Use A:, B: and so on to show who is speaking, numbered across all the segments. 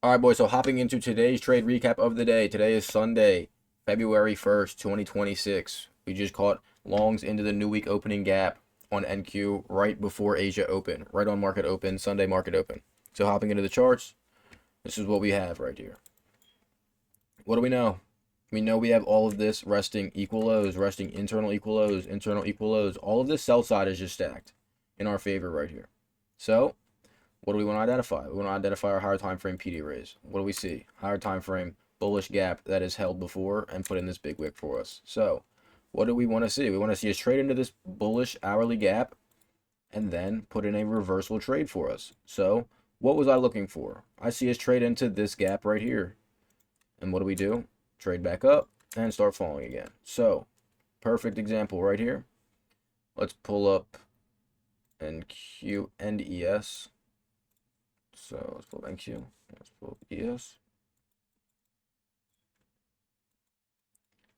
A: All right, boys. So hopping into today's trade recap of the day. Today is Sunday, February 1st, 2026. We just caught longs into the new week opening gap on NQ right before Asia open, right on market open, Sunday market open. So hopping into the charts, this is what we have right here. What do we know? We know we have all of this resting equal lows, resting internal equal lows, internal equal lows. All of this sell side is just stacked in our favor right here. So what do we want to identify? We want to identify our higher time frame PD raise. What do we see? Higher time frame bullish gap that is held before and put in this big wick for us. So what do we want to see? We want to see us trade into this bullish hourly gap and then put in a reversal trade for us. So what was I looking for? I see us trade into this gap right here. And what do we do? Trade back up and start falling again. So perfect example right here. Let's pull up NQ and ES. So let's pull up NQ. Let's pull up ES.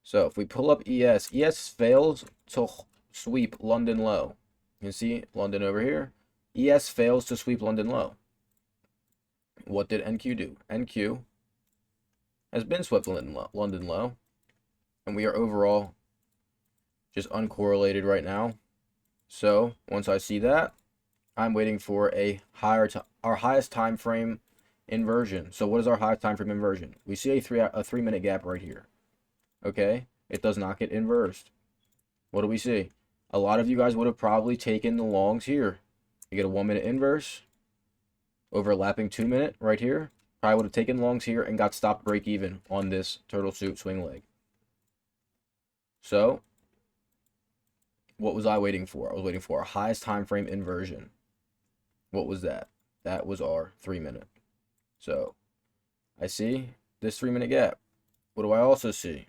A: So if we pull up ES, ES fails to sweep London low. You can see London over here. ES fails to sweep London low. What did NQ do? NQ has been swept London low. And we are overall just uncorrelated right now. So once I see that, I'm waiting for a our highest time frame inversion. So what is our highest time frame inversion? We see a 3-minute gap right here. Okay, it does not get inversed. What do we see? A lot of you guys would have probably taken the longs here. You get a 1-minute inverse, overlapping 2-minute right here. Probably would have taken longs here and got stopped break even on this turtle soup swing leg. So what was I waiting for? I was waiting for our highest time frame inversion. What was that? That was our 3-minute. So I see this 3-minute gap. What do I also see?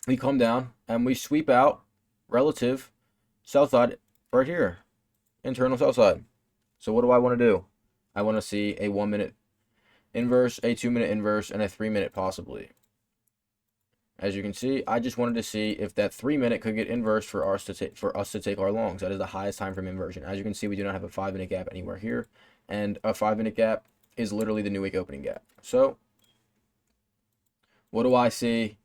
A: We come down and we sweep out relative sell side right here, internal sell side. So what do I want to do? I want to see a 1-minute inverse, a 2-minute inverse, and a 3-minute possibly. As you can see, I just wanted to see if that 3-minute could get inversed for us to take our longs. That is the highest time frame inversion. As you can see, we do not have a 5-minute gap anywhere here, and a 5-minute gap is literally the new week opening gap. So what do I see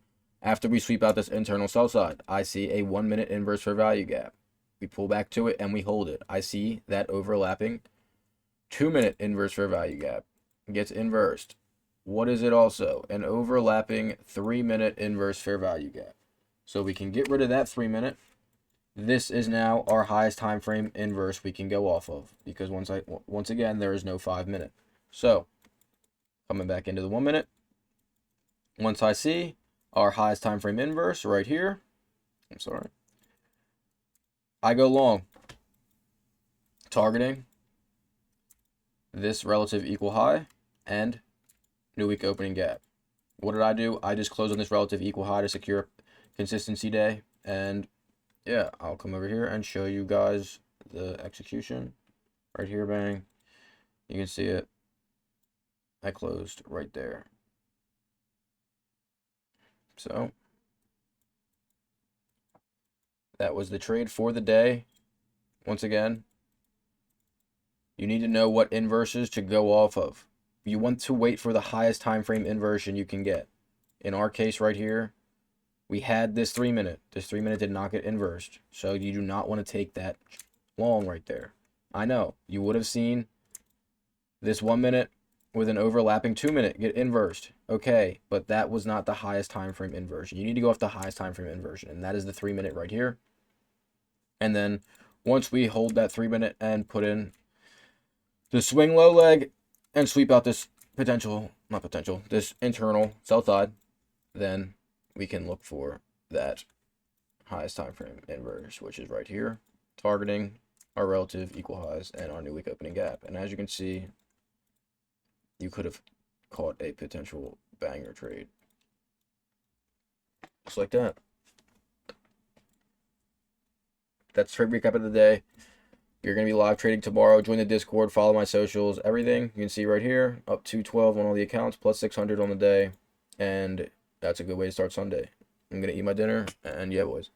A: after we sweep out this internal sell side? I see a 1-minute inverse fair value gap. We pull back to it and we hold it. I see that overlapping 2-minute inverse fair value gap gets inversed. What is it also? An overlapping 3-minute inverse fair value gap. So we can get rid of that 3-minute. This is now our highest time frame inverse we can go off of, because once again there is no 5-minute. So coming back into the 1-minute. Once I see our highest time frame inverse right here, I go long, targeting this relative equal high and new week opening gap. What did I do? I just closed on this relative equal high to secure consistency day. And yeah, I'll come over here and show you guys the execution right here. Bang. You can see it. I closed right there. So that was the trade for the day. Once again, you need to know what inverses to go off of. You want to wait for the highest time frame inversion you can get. In our case right here, we had this 3-minute. This 3-minute did not get inversed. So you do not want to take that long right there. I know you would have seen this 1-minute with an overlapping 2-minute get inversed. Okay, but that was not the highest time frame inversion. You need to go off the highest time frame inversion, and that is the 3-minute right here. And then once we hold that 3-minute and put in the swing low leg and sweep out this this internal sell side, then we can look for that highest time frame inverse, which is right here, targeting our relative equal highs and our new week opening gap. And as you can see, you could have caught a potential banger trade just like that. That's trade recap of the day. You're going to be live trading tomorrow. Join the Discord, follow my socials, everything. You can see right here, up 212 on all the accounts, plus 600 on the day. And that's a good way to start Sunday. I'm going to eat my dinner, and yeah, boys.